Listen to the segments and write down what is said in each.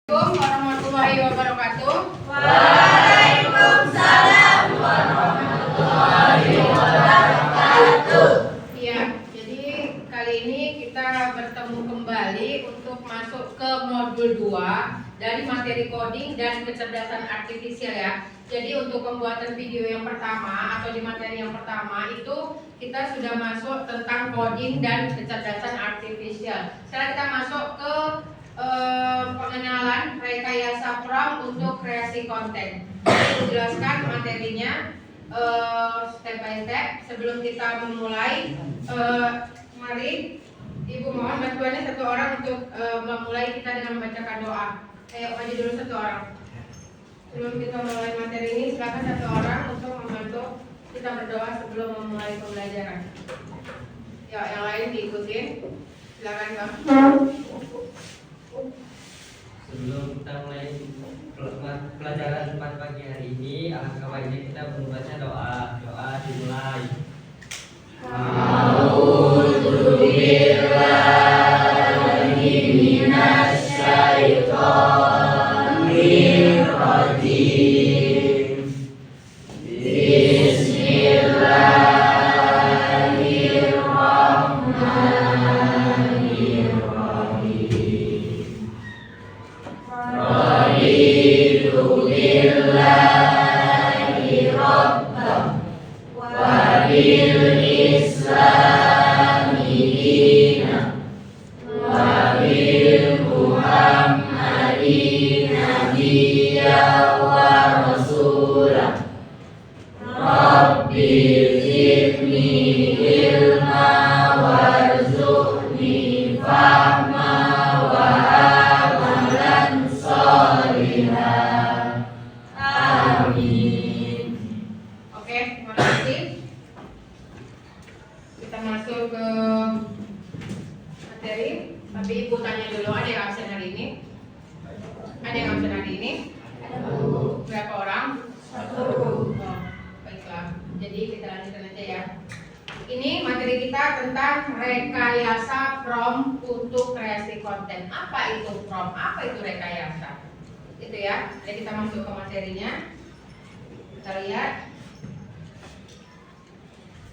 Assalamualaikum warahmatullahi wabarakatuh. Waalaikumsalam warahmatullahi wabarakatuh. Ya, jadi kali ini kita bertemu kembali untuk masuk ke modul 2 dari materi coding dan kecerdasan artifisial ya. Jadi untuk pembuatan video yang pertama atau di materi yang pertama itu kita sudah masuk tentang coding dan kecerdasan artifisial. Sekarang kita masuk ke pengenalan rekayasa prompt untuk kreasi konten. Saya jelaskan materinya step by step. Sebelum kita memulai, mari Ibu mohon bantuannya satu orang untuk memulai kita dengan membacakan doa. Ayo maju dulu satu orang. Sebelum kita mulai materi ini, silakan satu orang untuk membantu kita berdoa sebelum memulai pembelajaran. Ya, yang lain diikutin. Silakan Bang. Sebelum kita mulai pelajaran pagi hari ini, alangkah baiknya kita membaca doa. Doa dimulai. A'udzu billahi minasy syaithanir rajim. Bismillahirrahmanirrahim. Raditu billahi rabbah wa bil islami dinan wa bil muhammadin nabiyya wa rasulah. Rabbi zidni ilma warzuqni fahma wa amalan sholihan. Amin. Oke, terima kasih. Kita masuk ke materi. Tapi Ibu tanya dulu, ada yang absen hari ini? Ada yang absen hari ini? Berapa orang? Oh, baiklah. Jadi kita lanjutkan aja ya. Ini materi kita tentang rekayasa prompt untuk kreasi konten. Apa itu prompt? Apa itu rekayasa? Itu ya. Jadi kita masuk ke materinya. Kita lihat.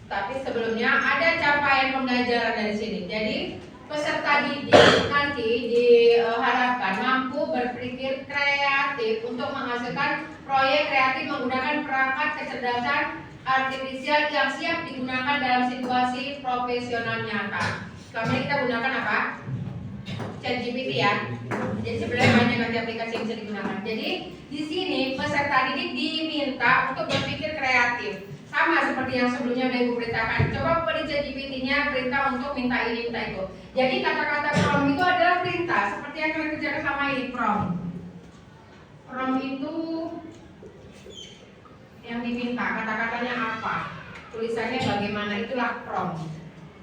Tapi sebelumnya ada capaian pembelajaran dari sini. Jadi peserta didik nanti diharapkan mampu berpikir kreatif untuk menghasilkan proyek kreatif menggunakan perangkat kecerdasan artifisial yang siap digunakan dalam situasi profesional nyata. Selama ini kita gunakan apa? ChatGPT ya. Jadi sebenarnya banyak nanti aplikasi yang bisa digunakan. Jadi di sini peserta didik diminta untuk berpikir kreatif. Sama seperti yang sebelumnya udah Ibu perintahkan. Coba beri ChatGPT-nya perintah untuk minta ini, minta itu. Jadi kata-kata prompt itu adalah perintah, seperti yang kalian kerjakan sama ini prompt. Prompt itu yang diminta, kata-katanya apa, tulisannya bagaimana, itulah prompt.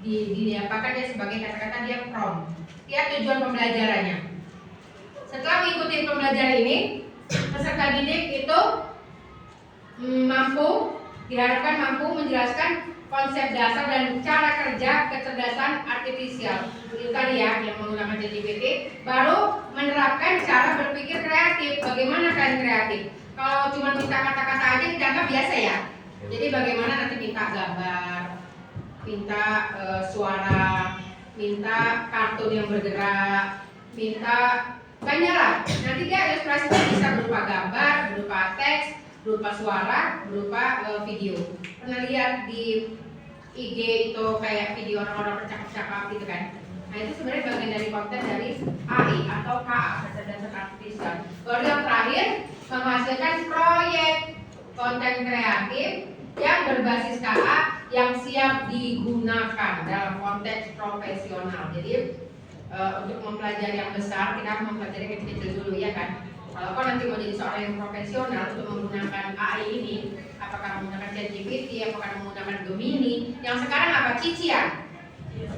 Diapakan dia sebagai kata-kata, dia prompt. Lihat tujuan pembelajarannya. Setelah mengikuti pembelajaran ini, peserta didik itu diharapkan mampu menjelaskan konsep dasar dan cara kerja kecerdasan artifisial. Itu tadi ya yang menggunakan ChatGPT. Baru menerapkan cara berpikir kreatif. Bagaimana kalian kreatif? Kalau cuma minta kata-kata aja dianggap biasa ya. Jadi bagaimana nanti minta gambar, minta suara, minta kartun yang bergerak, minta banyak lah. Nanti dia ilustrasinya bisa berupa gambar, berupa teks, berupa suara, berupa video. Pernah lihat di IG itu kayak video orang-orang bercakap-cakap gitu kan? Nah itu sebenarnya bagian dari konten dari AI atau KA, kecerdasan artifisial. Baru yang terakhir menghasilkan proyek konten kreatif yang berbasis KA yang siap digunakan dalam konteks profesional. Jadi untuk mempelajari yang besar kita harus mempelajari yang kecil dulu ya kan. Kalau kau nanti mau jadi seorang yang profesional untuk menggunakan AI ini, apakah menggunakan ChatGPT, apakah menggunakan Gemini, yang sekarang apa? Cici ya?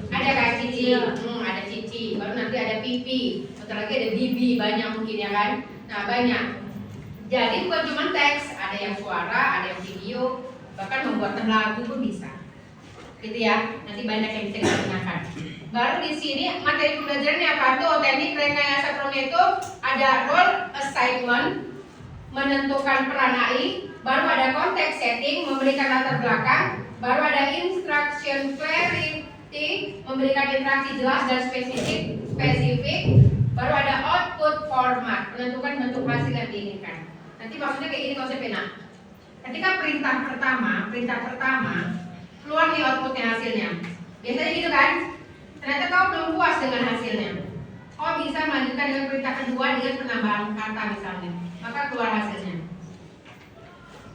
Ada kan Cici? Ada Cici, baru nanti ada Pipi, bentar lagi ada Bibi, banyak mungkin ya kan? Nah banyak. Jadi bukan cuma teks, ada yang suara, ada yang video, bahkan membuat lagu pun bisa. gitu ya. Nanti banyak yang bisa digunakan. Baru di sini materi pembelajarannya apa tuh? Teknik rekayasa promnya itu ada role assignment, menentukan peran AI, baru ada konteks setting, memberikan latar belakang, baru ada instruction clarity, memberikan interaksi jelas dan spesifik, baru ada output format, menentukan bentuk hasil yang diinginkan. Nanti maksudnya kayak gini konsepnya. Nah, ketika perintah pertama keluar nih outputnya hasilnya. Biasanya gitu kan? Ternyata kau belum puas dengan hasilnya. Kau bisa melanjutkan dengan perintah kedua dengan penambahan kata misalnya. Maka keluar hasilnya.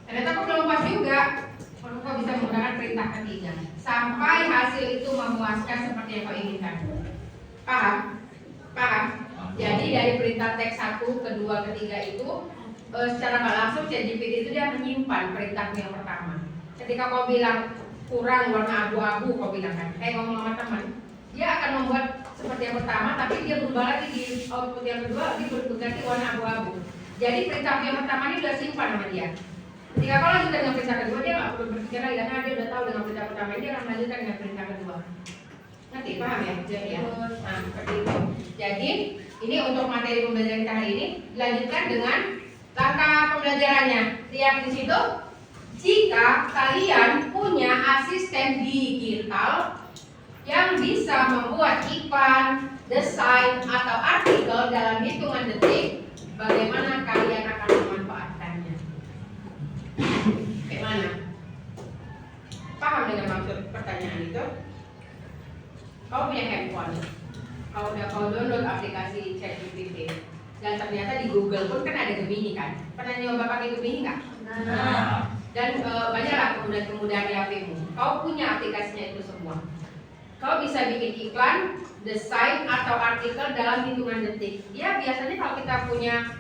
Ternyata kau belum puas juga. Kau bisa menggunakan perintah ketiga sampai hasil itu memuaskan seperti yang kau inginkan. Paham? Paham? Jadi dari perintah teks 1, kedua, ketiga itu secara nggak langsung ChatGPT itu dia menyimpan perintah yang pertama. Ketika kau bilang kurang warna abu-abu, kau bilang kan, ngomong sama teman, dia akan membuat seperti yang pertama, tapi dia berubah lagi di output yang kedua, dia berganti warna abu-abu. Jadi perintah yang pertama ini udah simpan sama dia. Ketika kau lanjutkan dengan perintah kedua, dia nggak perlu berpikir lagi karena dia udah tahu dengan perintah pertama dia akan lanjutkan dengan perintah kedua. Ngerti? Paham ya? Jadi ya. Nah, seperti itu. Jadi ini untuk materi pembelajaran kita hari ini dilanjutkan dengan langkah pembelajarannya. Lihat di situ. Jika kalian punya asisten digital yang bisa membuat iklan, desain, atau artikel dalam hitungan detik, bagaimana kalian akan memanfaatkannya? Bagaimana? Paham dengan maksud pertanyaan itu? Kau punya handphone, kau download aplikasi ChatGPT, dan ternyata di Google pun kan ada Gemini kan? Pernah nyoba pakai Gemini nggak? Nah. Dan banyaklah kemudahan di HP-mu. Kau punya aplikasinya itu semua. Kau bisa bikin iklan, desain, atau artikel dalam hitungan detik. Ya biasanya kalau kita punya,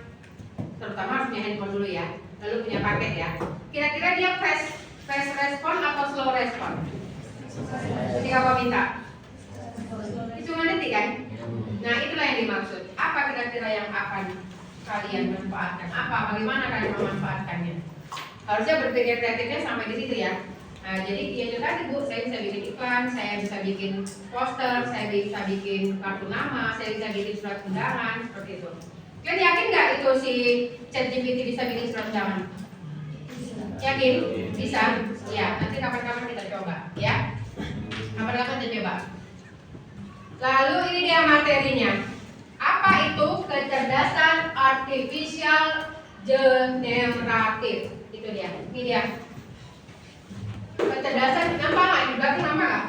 terutama harus punya handphone dulu ya, lalu punya paket ya. Kira-kira dia fast respon atau slow respon? Ketika kau minta hitungan detik kan? Nah itulah yang dimaksud. Apa kira-kira yang akan kalian manfaatkan? Bagaimana kalian memanfaatkannya? Harusnya berpikir kreatifnya sampai di situ ya. Nah, jadi yang tadi Bu, saya bisa bikin iklan, saya bisa bikin poster, saya bisa bikin kartu nama, saya bisa bikin surat undangan, seperti itu. Kalian yakin nggak itu si ChatGPT bisa bikin surat undangan? Yakin? Bisa? Ya, nanti kapan-kapan kita coba, ya. Kapan-kapan kita coba. Lalu ini dia materinya. Apa itu kecerdasan artificial generatif? Itu dia, ini dia. Kecerdasan, nampak nggak? Di belakang nampak nggak?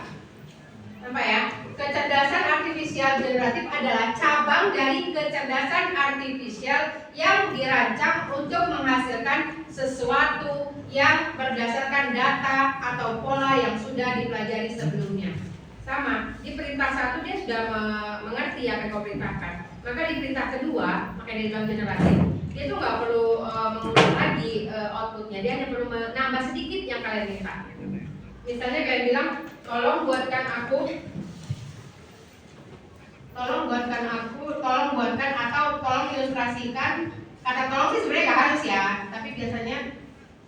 Nampak ya? Kecerdasan artifisial generatif adalah cabang dari kecerdasan artifisial yang dirancang untuk menghasilkan sesuatu yang berdasarkan data atau pola yang sudah dipelajari sebelumnya. Sama, di perintah 1 dia sudah mengerti apa yang kau perintahkan. Maka di perintah kedua, makanya dia bilang generatif, dia tuh nggak perlu mengulang lagi outputnya, dia hanya perlu menambah sedikit yang kalian minta. Misalnya kalian bilang, tolong buatkan atau tolong ilustrasikan. Kata tolong sih sebenarnya nggak harus ya, tapi biasanya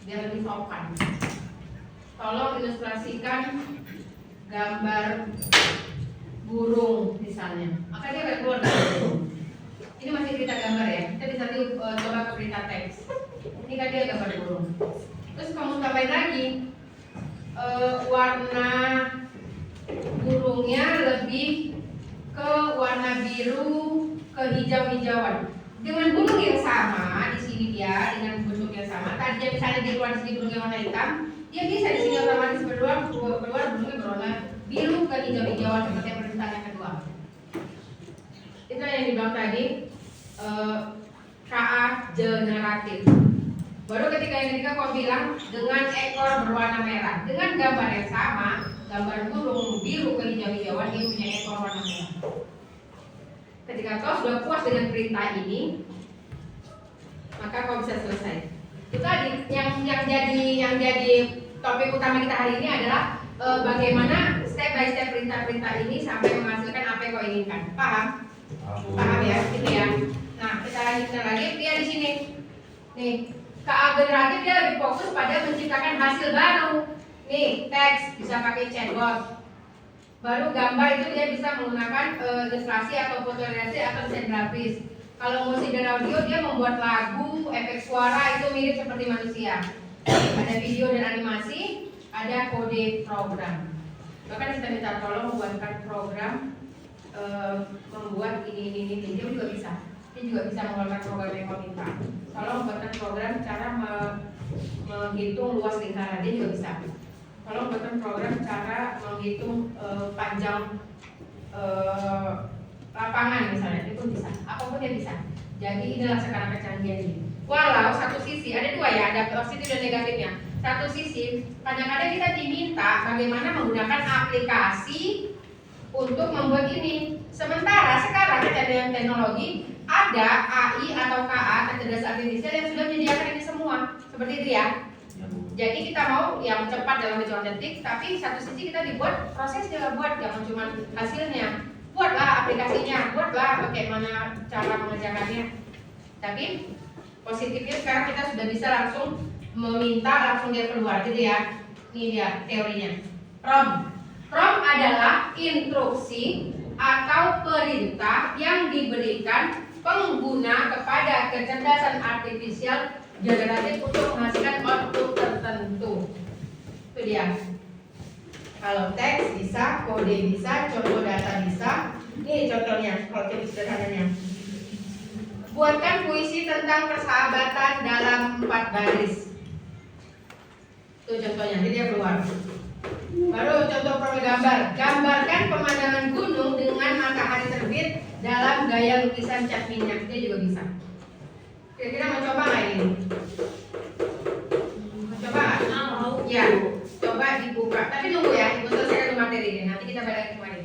dia lebih sopan. Tolong ilustrasikan gambar burung misalnya, maka dia akan keluar dari burung. Ini masih berita gambar ya, kita bisa coba ke berita teks. Ini kan dia gambar burung. Terus kamu tambahin lagi warna burungnya lebih ke warna biru ke hijau-hijauan. Dengan burung yang sama di sini dia dengan bentuk yang sama. Tadi misalnya di luar sini burungnya warna hitam, dia bisa di sini otomatis berubah burungnya berwarna biru ke hijau-hijauan seperti yang perintahnya kedua. Itu yang dibilang tadi KA generatif. Baru ketika yang ketiga kau bilang dengan ekor berwarna merah, dengan gambar yang sama, gambar burung biru ke hijau-hijauan, dia punya ekor warna merah. Ketika kau sudah puas dengan perintah ini, maka kau bisa selesai. Itu tadi yang jadi topik utama kita hari ini adalah bagaimana step by step perintah-perintah ini sampai menghasilkan apa yang kau inginkan. Paham? Paham ya? Ini ya. Nah, kita lanjutkan lagi. Lihat di sini. Nih, KA generatif dia lebih fokus pada menciptakan hasil baru. Nih, teks bisa pakai chatbot. Baru gambar itu dia bisa menggunakan ilustrasi atau fotorealisasi atau desain grafis. Kalau musik dan audio dia membuat lagu, efek suara itu mirip seperti manusia. Ada video dan animasi, ada kode program. Bahkan kita minta tolong membuatkan program membuat ini dia juga bisa. Dia juga bisa mengeluarkan program yang kau minta. Tolong membuatkan program cara menghitung luas lingkaran, dia juga bisa. Tolong buatkan program cara menghitung panjang lapangan misalnya, itu bisa. Apapun dia bisa. Jadi inilah sekarang kecanggihan ini. Walau satu sisi ada dua ya, ada positif dan negatifnya. Satu sisi kadang-kadang kita diminta bagaimana menggunakan aplikasi untuk membuat ini. Sementara sekarang dengan teknologi ada AI atau KA, kecerdasan artifisial yang sudah menyediakan ini semua. Seperti itu ya. Jadi kita mau yang cepat dalam hitungan detik, tapi satu sisi kita dibuat prosesnya, buat jangan cuma hasilnya. Buatlah aplikasinya, buatlah bagaimana cara mengerjakannya. Tapi positifnya sekarang kita sudah bisa langsung meminta langsung dia keluar, gitu ya. Ini dia teorinya. Prompt adalah instruksi atau perintah yang diberikan pengguna kepada kecerdasan artifisial generatif untuk menghasilkan output tertentu. Itu dia. Kalau teks bisa, kode bisa, contoh data bisa. Ini contohnya, kalau contoh sederhananya. Buatkan puisi tentang persahabatan dalam 4 baris. Itu contohnya, jadi dia keluar. Baru contoh gambar. Gambarkan pemandangan gunung dengan matahari terbit dalam gaya lukisan cat minyak. Dia juga bisa. Kira-kira mau coba nggak ini? Mau coba nggak? Mau. Ya, coba dibuka. Tapi tunggu ya, ibu selesaikan dulu materi ini. Nanti kita balik kembali.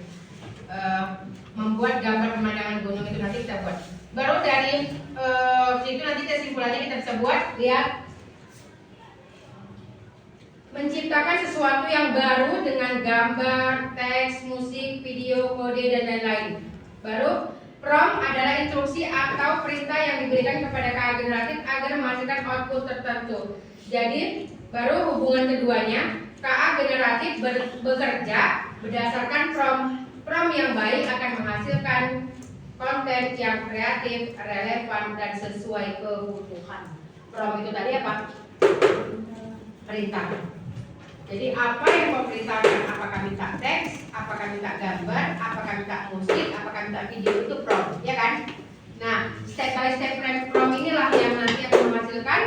Membuat gambar pemandangan gunung itu nanti kita buat. Baru dari situ nanti kesimpulannya kita bisa buat. Lihat, menciptakan sesuatu yang baru dengan gambar, teks, musik, video, kode dan lain-lain. Baru prompt adalah instruksi atau perintah yang diberikan kepada KA generatif agar menghasilkan output tertentu. Jadi baru hubungan keduanya, KA generatif bekerja berdasarkan prompt yang baik akan menghasilkan konten yang kreatif, relevan dan sesuai kebutuhan. Prompt itu tadi apa? Perintah. Jadi apa yang mau perintahkan? Apakah minta teks, apakah minta gambar, apakah minta musik, apakah minta video, itu prompt, ya kan? Nah, step by step prompt inilah yang nanti akan menghasilkan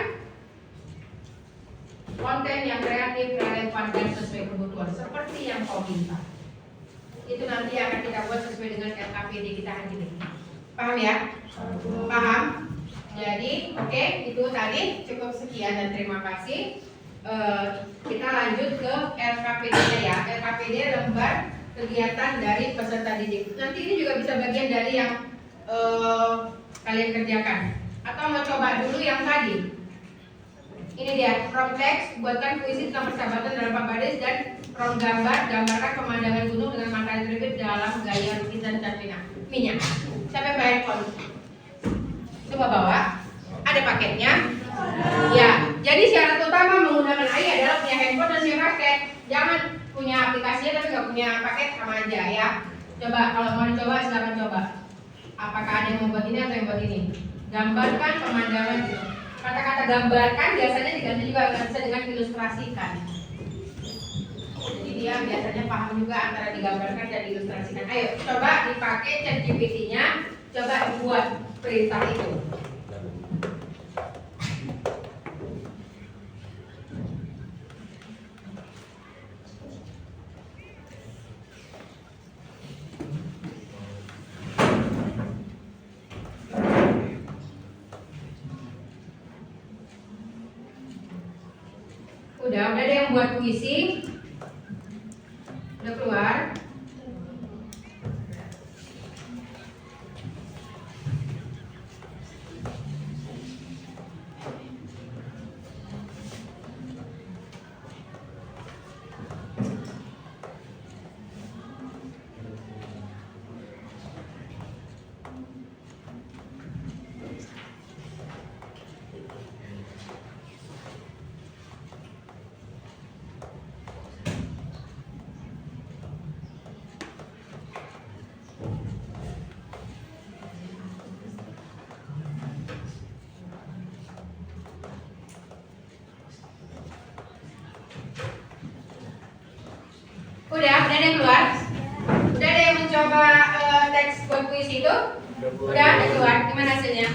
konten yang kreatif, relevan dan sesuai kebutuhan seperti yang kau minta. Itu nanti akan kita buat sesuai dengan RKPD kita hari ini. Paham ya? Paham? Jadi, oke, itu tadi cukup sekian dan terima kasih. Kita lanjut ke RKPD ya. RKPD lembar kegiatan dari peserta didik. Nanti ini juga bisa bagian dari yang kalian kerjakan. Atau mau coba dulu yang tadi. Ini dia prompt teks, buatkan puisi tentang persahabatan dalam 4 baris, dan prompt gambar, gambarkan pemandangan gunung dengan matahari terbit dalam gaya lukisan cat minyak. Siapa yang bayar handphone? Coba bawa. Ada paketnya. Ya, jadi syarat utama menggunakan AI adalah punya handphone dan punya paket. Jangan punya aplikasinya tapi nggak punya paket, sama aja ya. Coba kalau mau dicoba silakan coba. Apakah ada yang membuat ini atau yang membuat ini? Gambarkan pemandangan gitu. Kata-kata gambarkan biasanya diganti juga bisa dengan ilustrasikan. Jadi dia biasanya paham juga antara digambarkan dan diilustrasikan. Ayo coba dipakai ChatGPT-nya, coba buat perintah itu. Udah ada yang buat puisi? Udah keluar? Ada yang keluar? Udah ada yang mencoba teks buat puisi itu? Udah ada keluar? Gimana hasilnya?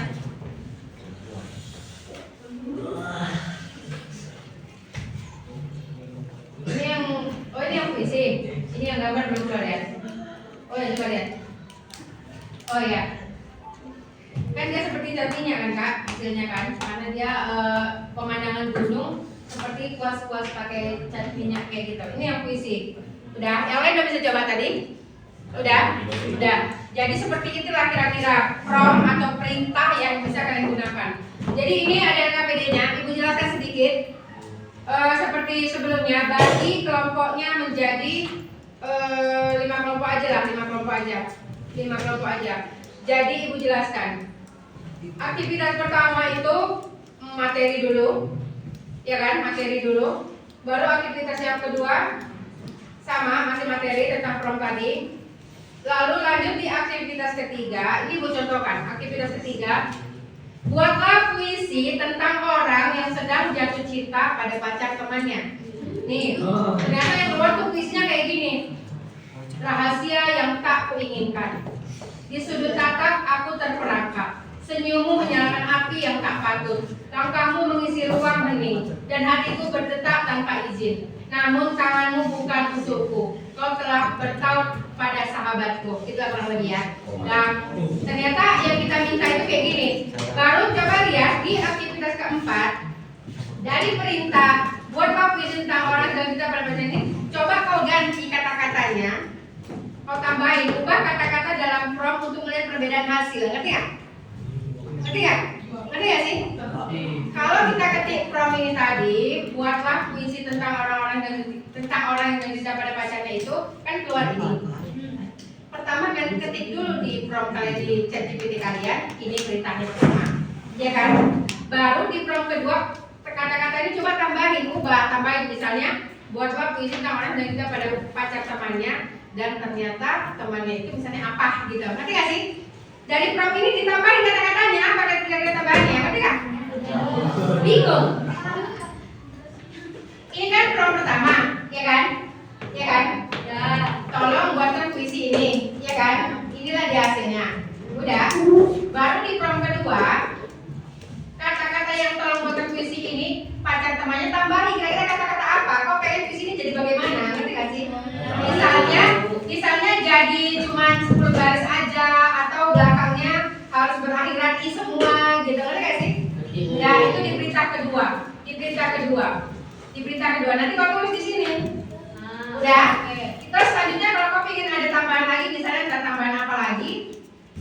Ini yang puisi. Ini yang gambar belum keluar ya? Oh ya, coba lihat. Oh ya. Kan dia seperti cerminnya kan Kak, hasilnya kan? Karena dia pemandangan gunung seperti kuas-kuas pakai cat minyak kayak gitu. Ini yang puisi. Udah, yang lain udah bisa coba tadi? Udah? Udah. Jadi seperti itulah kira-kira prompt atau perintah yang bisa kalian gunakan. Jadi ini ada KPD-nya, Ibu jelaskan sedikit. Seperti sebelumnya, bagi kelompoknya menjadi 5 kelompok aja lah, 5 kelompok aja. Jadi Ibu jelaskan. Aktivitas pertama itu materi dulu, ya kan? Materi dulu. Baru aktivitas yang kedua sama masih materi tentang prompt tadi. Lalu lanjut di aktivitas ketiga. Ini Ibu contohkan. Aktivitas ketiga, buatlah puisi tentang orang yang sedang jatuh cinta pada pacar temannya. Nih, ternyata yang keluar tuh puisinya kayak gini. Rahasia yang tak kuinginkan. Di sudut tatap aku terperangkap. Senyummu menyalakan api yang tak patut. Langkahmu mengisi ruang hening, dan hatiku berdetak tanpa izin. Namun tanganmu bukan untukku. Kau telah bertaut pada sahabatku. Itu kurang lebih ya. Nah, ternyata yang kita minta itu kayak gini. Baru coba lihat di aktivitas keempat. Dari perintah buatlah puisi tentang orang yang kita pada pacar ini. Coba kau ganti kata-katanya. Kau tambahin, ubah kata-kata dalam prompt untuk melihat perbedaan hasil. Ngerti nggak? Ngerti nggak? Ngerti nggak sih? Kalau kita ketik prompt ini tadi, buatlah puisi tentang orang-orang dan tentang orang yang bisa pada pacarnya itu, kan keluar ini. Pertama kan ketik dulu di prompt kalian di ChatGPT kalian, ini perintahnya pertama, ya kan? Baru di prompt kedua, kata-kata ini coba tambahin misalnya, buatlah puisi tentang orang yang bisa pada pacar temannya, dan ternyata temannya itu misalnya apa gitu. Ngerti nggak sih? Dari prompt ini ditambahin kata-katanya, apa kira-kira tambahannya? Ngerti nggak? Bingung? Ini kan prompt pertama, ya kan? Ya kan? Ya. Tolong buatkan puisi ini, ya kan? Inilah dia hasilnya. Udah. Baru di prompt kedua, kata-kata yang tolong buatkan puisi ini, pacar temannya tambahin kira-kira kata-kata apa? Kok pengen puisi ini jadi bagaimana? Ngerti nggak sih? Misalnya jadi cuma 10 baris aja, atau belakangnya harus berakhiran i semua, gitu. Ngerti nggak sih? Nah, itu di perintah kedua. Nanti kau tulis di sini. Udah. Terus selanjutnya kalau kau ingin ada tambahan lagi, misalnya ada tambahan apa lagi,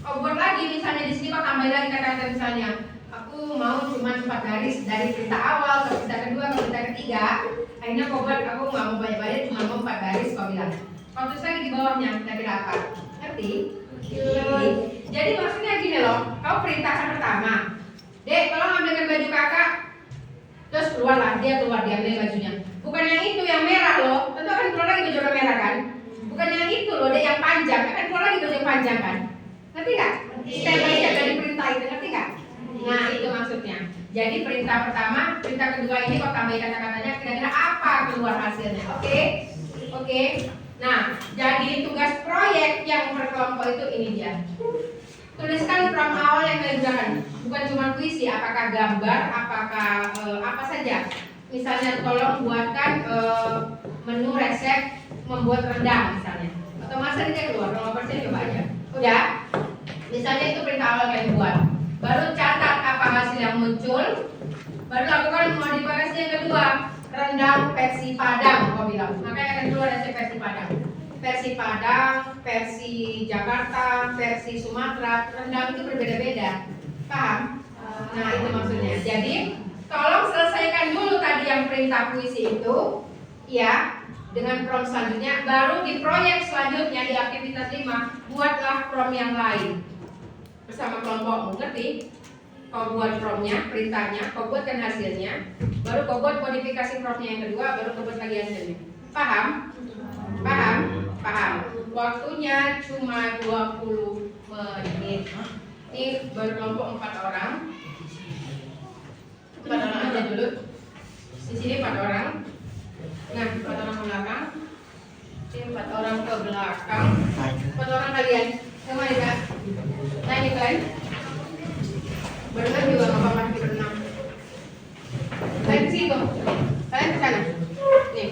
kau buat lagi. Misalnya di sini kau tambahin lagi kata-kata misalnya, aku mau cuma 4 garis dari perintah awal ke perintah kedua ke perintah ketiga. Akhirnya kau buat aku nggak mau banyak-banyak, cuma mau 4 garis. Kau bilang. Kau tulis lagi di bawahnya kira-kira apa? Ngerti? Jadi maksudnya gini loh, kau perintahkan pertama, Dek, tolong ambilkan baju kakak. Terus dia keluar, dia ambil bajunya. Bukan yang itu, yang merah loh. Tentu akan keluar lagi baju merah kan? Bukan yang itu loh, Dek, yang panjang. Akan keluar lagi baju yang panjang kan? Ngerti nggak? Step by step dari perintah itu, ngerti nggak? Nah, itu maksudnya. Jadi perintah pertama, perintah kedua ini kau tambahin kata-katanya, kira-kira apa keluar hasilnya? Oke. Nah, jadi tugas proyek yang berkelompok itu ini dia. Tuliskan prompt awal yang kalian gunakan. Bukan cuma puisi, apakah gambar, apakah apa saja. Misalnya tolong buatkan menu resep membuat rendang misalnya. Atau masa ini keluar, kalau persen coba aja. Udah. Misalnya itu perintah awal kalian buat. Baru catat apa hasil yang muncul. Baru lakukan modifikasi yang kedua. Rendang versi Padang, kau bilang. Makanya akan keluar resep versi Padang. Versi Padang, versi Jakarta, versi Sumatera, rendang itu berbeda-beda. Paham? Nah, itu maksudnya. Jadi, tolong selesaikan dulu tadi yang perintah puisi itu, ya, dengan prompt selanjutnya. Baru di proyek selanjutnya di aktivitas 5, buatlah prompt yang lain bersama kelompokmu. Ngerti? Kau buat promptnya, perintahnya, kau buatkan hasilnya, baru kau buat modifikasi promptnya yang kedua, baru kau buat lagi hasilnya. Paham? Waktunya cuma 20 menit. Ini berkelompok 4 orang. 4 orang aja dulu. Di sini 4 orang. Nah, 4 orang belakang. Ini 4 orang Kamu? Foto orang kalian? Yang mana kak? Nah ini kalian? Berenang juga nggak apa-apa di berenang. Kalian ke situ? Kalian ke sana? Nih.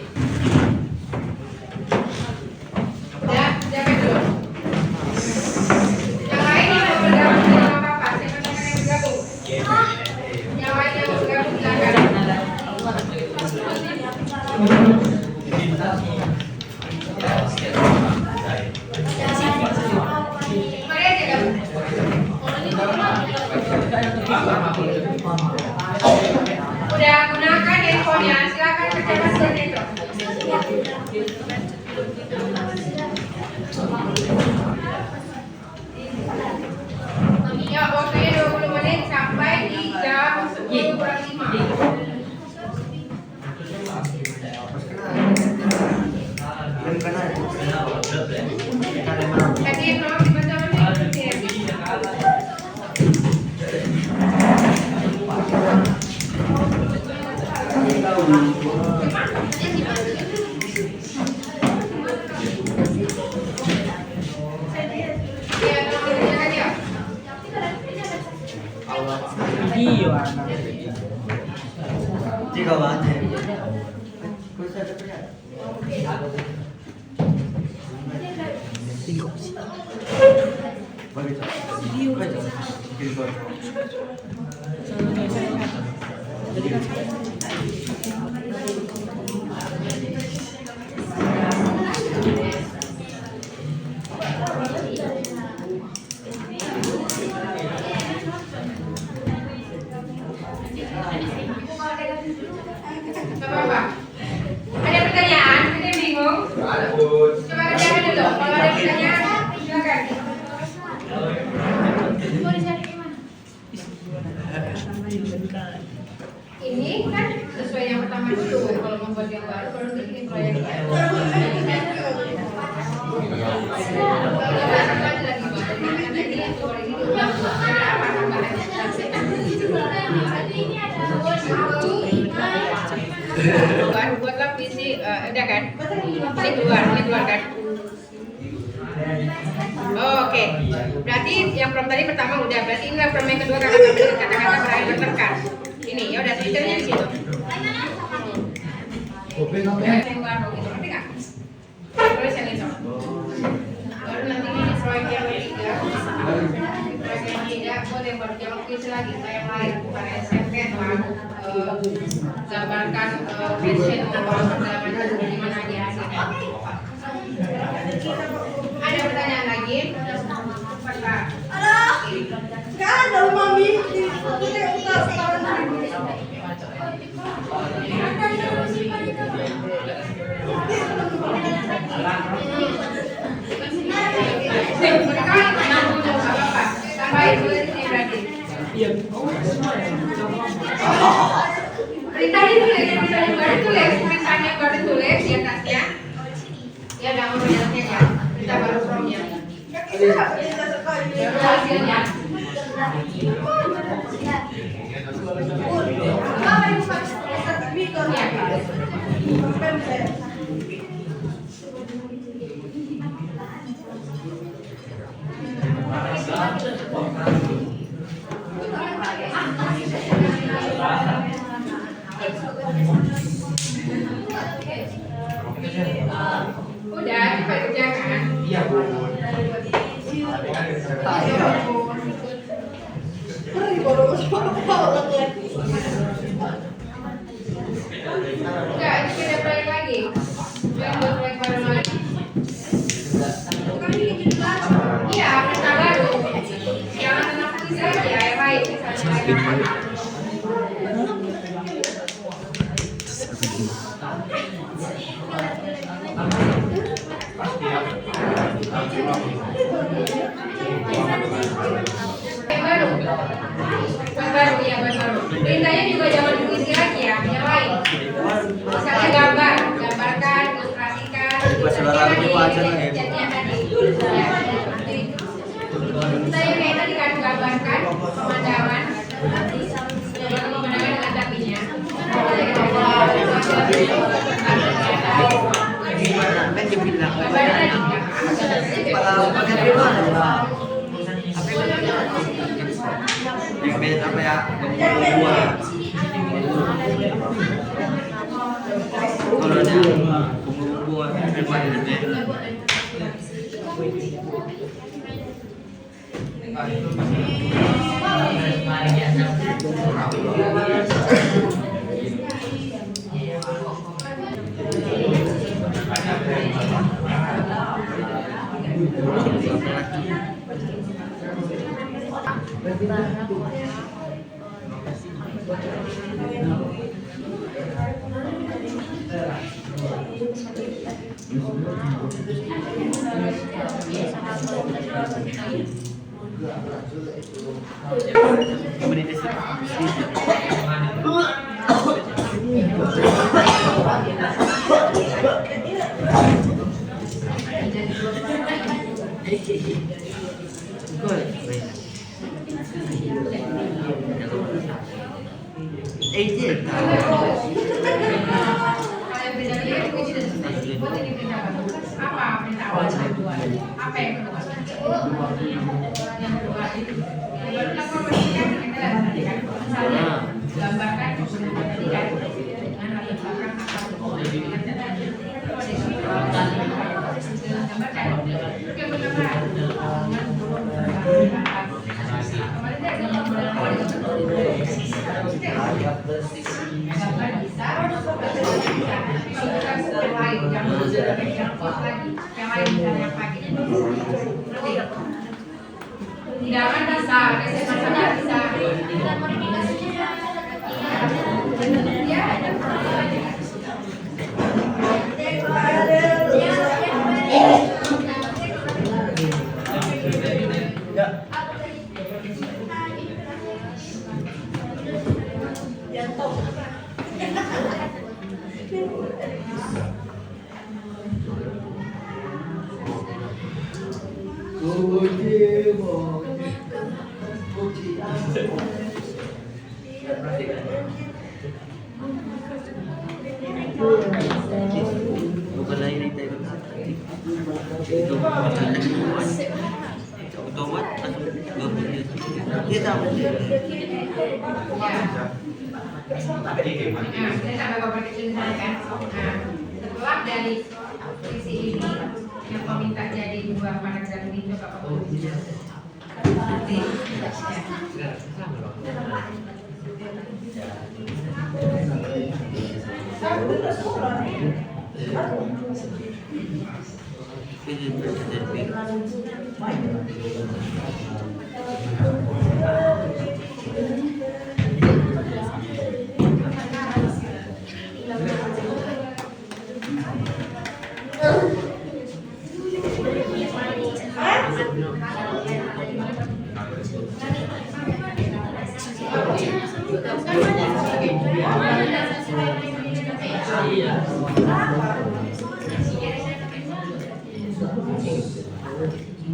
Ya, jaga dulu. Yang lain yang mau bergabung tidak apa-apa. Siapa yang mau bergabung? Yang lain yang mau bergabung silakan. Mari aja gabung. Udah gunakan handphonenya, silakan kerja password itu. Ya, waktunya 20 menit sampai di jam 10:05. Tadi tolong dibaca dulu. Jika banget. Gak apa-apa. Ada pertanyaan? Ada yang bingung? Coba kerjakan dulu. Kalau ada pertanyaan, silakan. Ini kan sesuai yang pertama dulu. Kalau membuat yang baru, baru bikin proyek. Kalau nggak satu aja lagi, Bang. Karena ini yang keluar ini dulu. Ada apa tambahannya? Baru buatlah puisi, udah kan? Ini keluar kan? Oh, oke. Berarti yang prom tadi pertama udah. Berarti ini prom yang kedua kata-kata berakhir berterkat. Ini ya udah tulisannya di situ. Yang baru gitu, ngerti nggak? Tulis yang itu. Baru nanti ini proyek yang ketiga. Proyek yang ketiga, boleh baru jawab puisi lagi. Yang lain pada SMP lah. Gambarkan fashion atau segala macam di mana aja hasilnya. Ada pertanyaan lagi? Pak. Sekarang kalau mami udah sekarang Tambahin dulu ini berarti. Beritanya tulis, baru tulis, tulisannya baru tulis di atasnya. Ya udah mau di atasnya ya. Berita baru promnya. Hasilnya. Udah, cepat kerjakan. Iya, Bu. Enggak, ini beda proyek lagi. Yang buat proyek baru lagi. Iya, peta baru. Jangan tenang puisi aja, yang lain. Baru ya, baru. Perintahnya juga jangan puisi lagi ya, yang lain. Misalnya gambarkan, ilustrasikan. Chatnya tadi. Saya kayak tadi kan gambarkan pemandangan dengan tapinya. Gambarnya tadi. Jackpot apa ya? Kalau ada bumbu-bumbu depan itu. Apa minta awal kedua? Apa yang kedua? Yang kedua itu baru lakukan misalnya gambarkan tadi kan dengan latar belakang gambarkan yang benar Jangan bisa, SMA bisa. Bukan lagi di table. Itu otomat dia tahu. Kita sampai beberapa kecil kan. Setelah dari visi ini yang kau minta jadi dua paragraf ini coba kau tulis.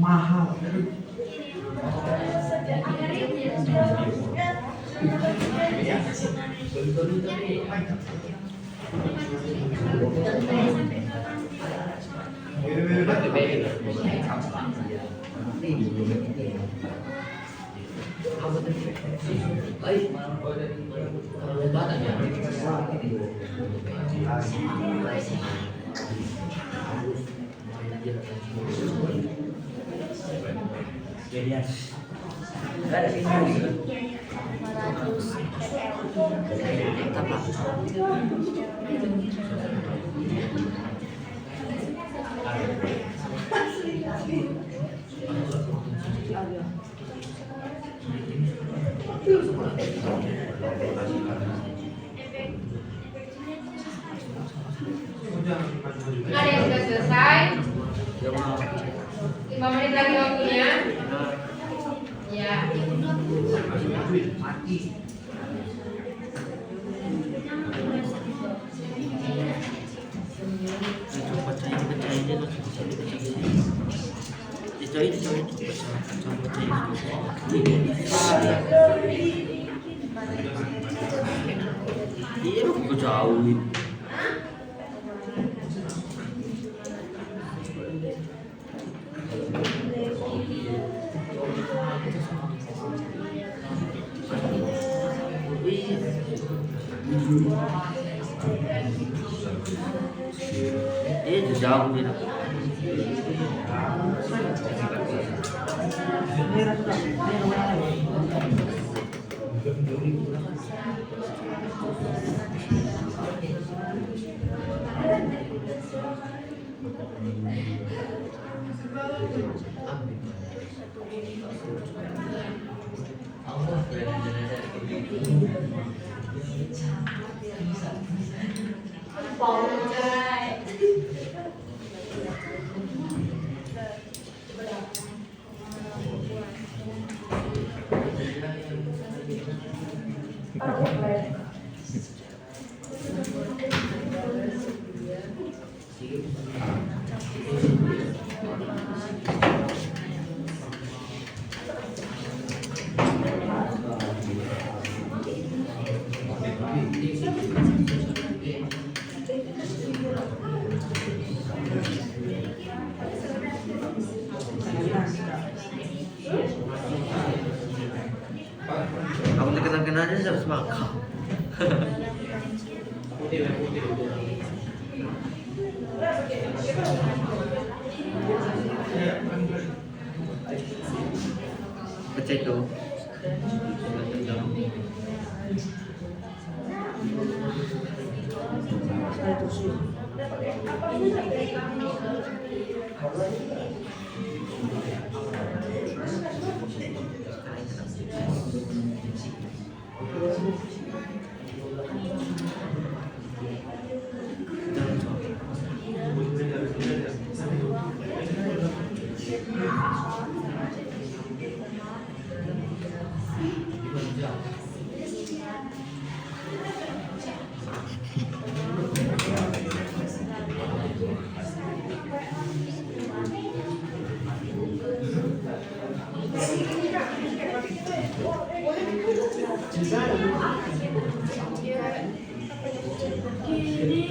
Mahal. Ada yang sudah selesai? 5 menit lagi waktunya. Ya. Iya, aku jauh. Itu jauh gitu. Aku terkenal aja harus makan. Baca itu.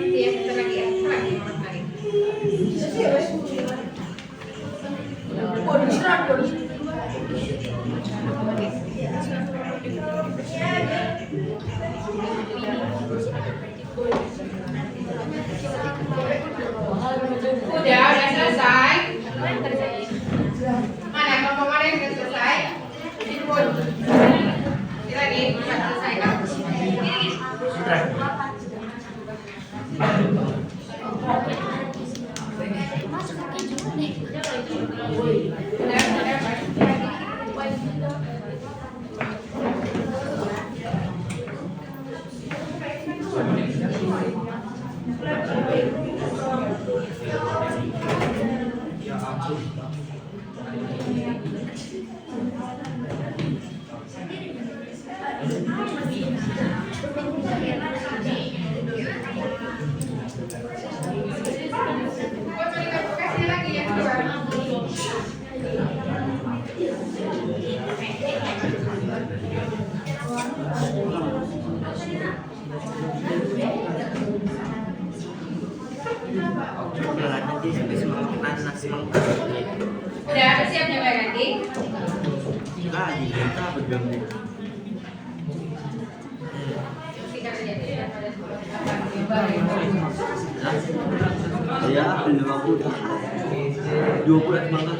Iya, bentar lagi ya. Lagi. Udah selesai. Mana kelompok mana yang udah selesai? Input. Ini lagi udah selesai kan? Kasih lagi yang kedua. Nanti sampai semakin nasi mangga. Udah siap nyoba nanti? Lagi kita bergabung. Kita kerja dulu ya. Ya, belum aku dah. 20 semangat.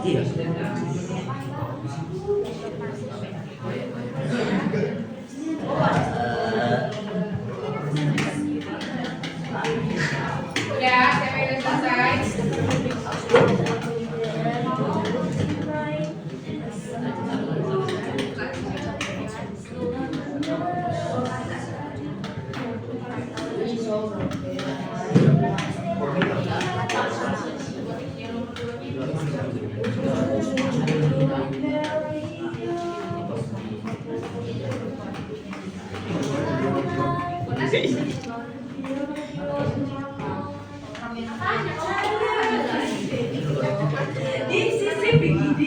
Iya. Di sisi begini.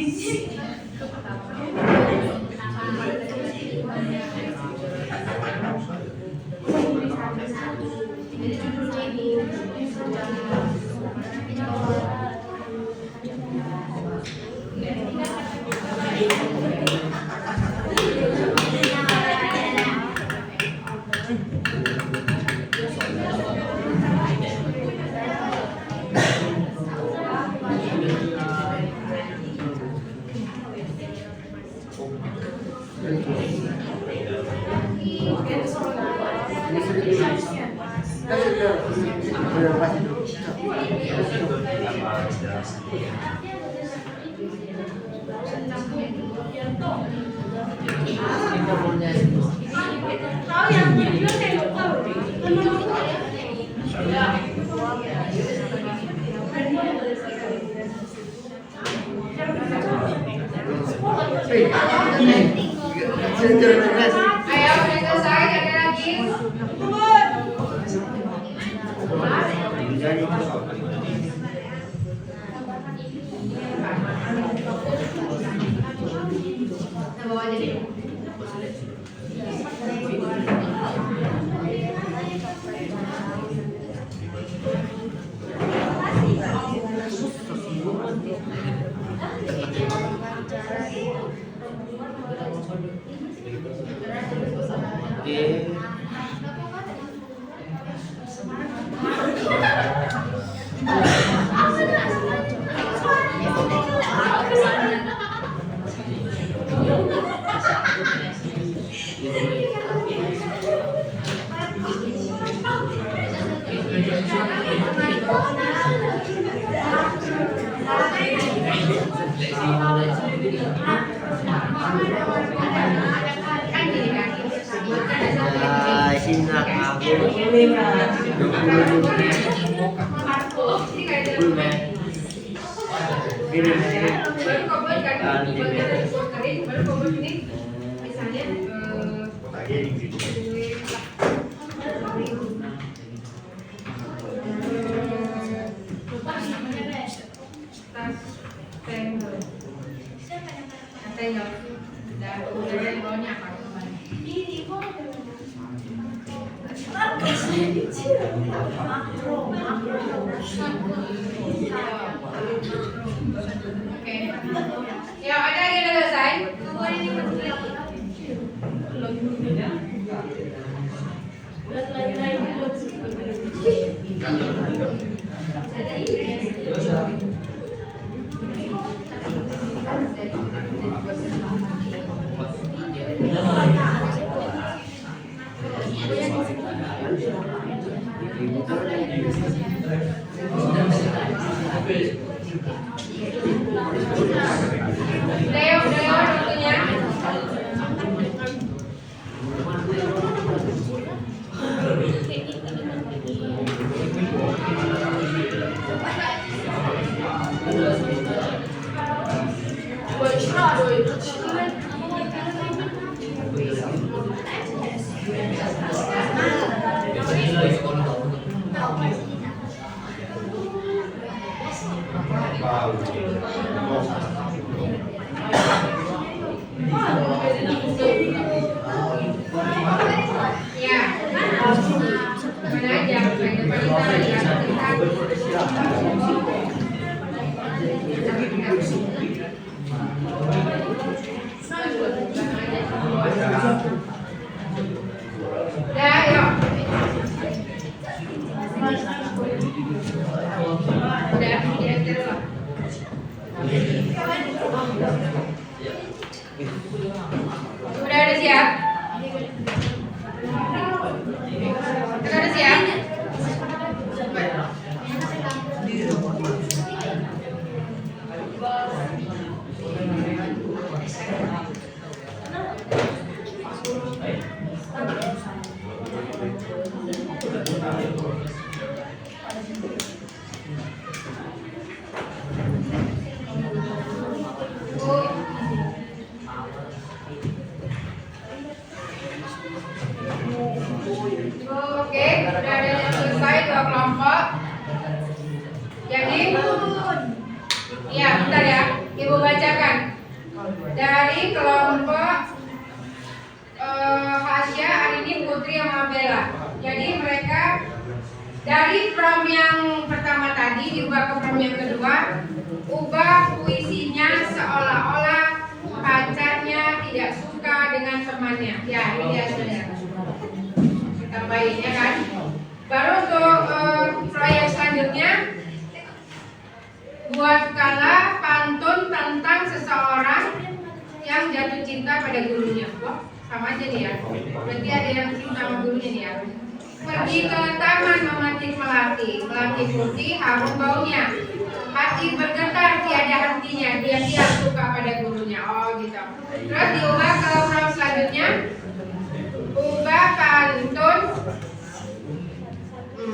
Tahu yang video saya lupa. Ayo udah selesai, ada lagi. Nah, bawa aja deh. Ya, ada lagi udah selesai. Udah ya waktunya. Ya, mana aja, kayak depan ya, yuk. Udah, udah siap? Udah siap? Dari prom yang pertama tadi diubah ke prom yang kedua, ubah puisinya seolah-olah pacarnya tidak suka dengan temannya. Ya, ini hasilnya. Tambahin ya kan. Baru untuk proyek selanjutnya, buatkanlah pantun tentang seseorang yang jatuh cinta pada gurunya. Wah, sama aja nih ya. Berarti ada yang cinta sama gurunya nih ya. Pergi ke taman memetik melati, melati putih harum baunya. Hati bergetar tiada hentinya, dia tidak suka pada gurunya. Oh gitu. Terus diubah ke prom selanjutnya, ubah pantun.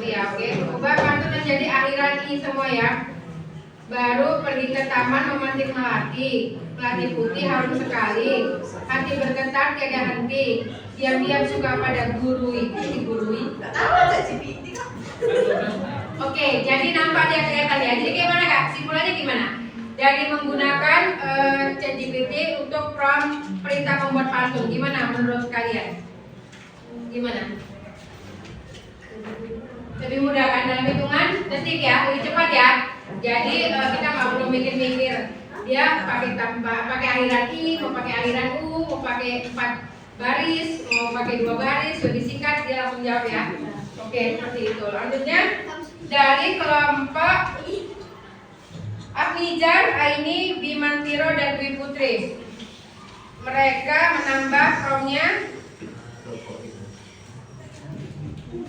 Ya oke. Ubah pantun menjadi akhiran i semua ya. Baru pergi ke taman memetik melati, melati putih harum sekali. Hati bergetar tiada henti, diam-diam suka pada gurui. Digurui. Oke, jadi nampak dia kelihatan ya. Jadi gimana kak? Simpulannya gimana? Dari menggunakan ChatGPT untuk prompt perintah membuat pantun, gimana menurut kalian? Gimana? Lebih mudah kan dalam hitungan detik ya, lebih cepat ya. Jadi kita nggak perlu mikir-mikir. Dia pakai akhiran i, mau pakai akhiran u, mau pakai 4 baris, mau pakai 2 baris, lebih singkat dia langsung jawab ya. Oke, seperti itu. Lanjutnya dari kelompok Abnijar, Aini, Bimantiro dan Dwi Putri. Mereka menambah promnya.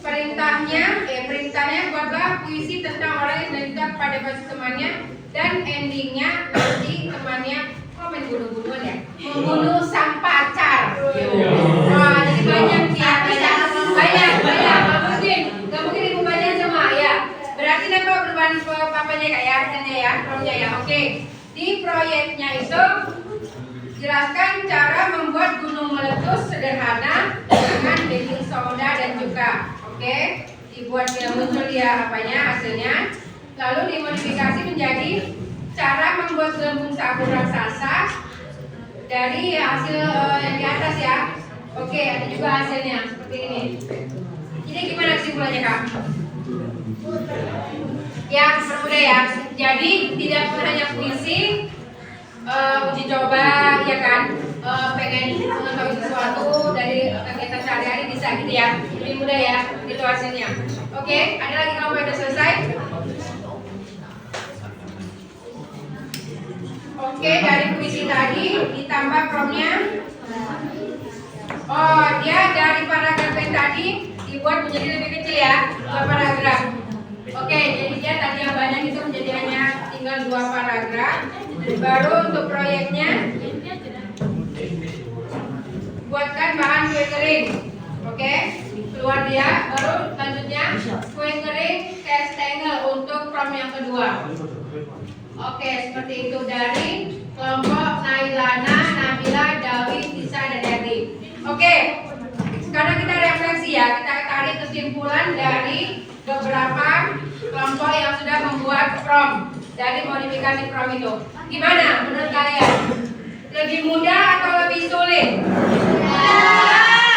Perintahnya buatlah puisi tentang orang yang dendam pada temannya dan endingnya nanti temannya main bunuh-bunuhan ya, membunuh sang pacar. Wah, jadi banyak ya, banyak, nggak mungkin ibu baca semua ya. Berarti nanti perubahan papanya kak ya, ya, promnya ya. Oke, di proyeknya itu jelaskan cara membuat gunung meletus sederhana dengan baking soda dan cuka. Oke, dibuat yang muncul dia apanya hasilnya, lalu dimodifikasi menjadi cara membuat gelembung sabun raksasa dari hasil yang di atas ya. Oke, ada juga hasilnya seperti ini. Jadi gimana kesimpulannya kak? Ya, permudah ya. Jadi tidak hanya puisi, uji coba ya kan, pengen mengetahui sesuatu dari kegiatan sehari-hari bisa gitu ya, lebih mudah ya, itu hasilnya. Oke, ada lagi kalau udah selesai? Oke, dari puisi tadi ditambah promnya. Oh, dia dari paragraf yang tadi dibuat menjadi lebih kecil ya, 2 paragraf. Oke, jadi dia tadi yang banyak itu menjadi hanya tinggal 2 paragraf. Baru untuk proyeknya, buatkan bahan kue kering. Oke, keluar dia. Baru selanjutnya kue kering kastengel untuk prom yang kedua. Oke, seperti itu dari kelompok Nailana, Nabila, Dawi, Tisa, dan Yadi. Oke, sekarang kita refleksi ya. Kita tarik kesimpulan dari beberapa kelompok yang sudah membuat prom dari modifikasi prom itu. Gimana menurut kalian? Lebih mudah atau lebih sulit?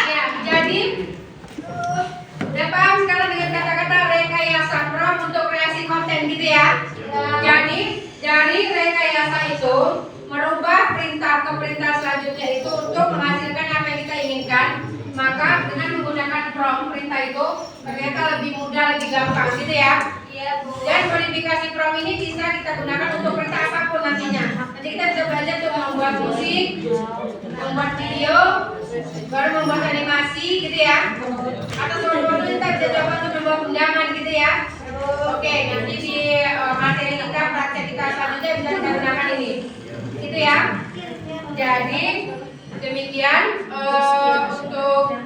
Ya, jadi udah paham sekarang dengan kata-kata rekayasa prom untuk kreasi konten gitu ya. Jadi dari rekayasa itu merubah perintah ke perintah selanjutnya itu untuk menghasilkan apa yang kita inginkan. Maka dengan menggunakan prom perintah itu ternyata lebih mudah, lebih gampang gitu ya. Dan modifikasi prom ini bisa kita gunakan untuk perintah apapun nantinya. Nanti kita bisa belajar untuk membuat musik, membuat video, baru membuat animasi gitu ya. Atau suatu kita bisa coba untuk membuat undangan gitu ya. Oke, nanti di materi kita, praktek kita selanjutnya bisa kita gunakan ini. Gitu ya. Jadi demikian untuk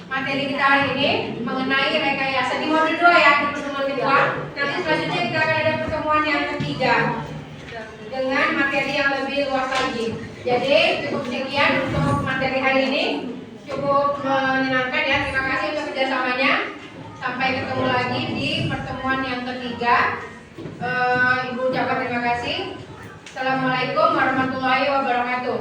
materi kita hari ini mengenai rekayasa di modul 2 ya, di pertemuan kedua. Nanti selanjutnya kita akan ada pertemuan yang ketiga dengan materi yang lebih luas lagi. Jadi cukup sekian untuk materi hari ini, cukup menyenangkan ya. Terima kasih untuk kerjasamanya. Sampai ketemu lagi di pertemuan yang ketiga. Ibu ucapkan terima kasih. Assalamualaikum warahmatullahi wabarakatuh.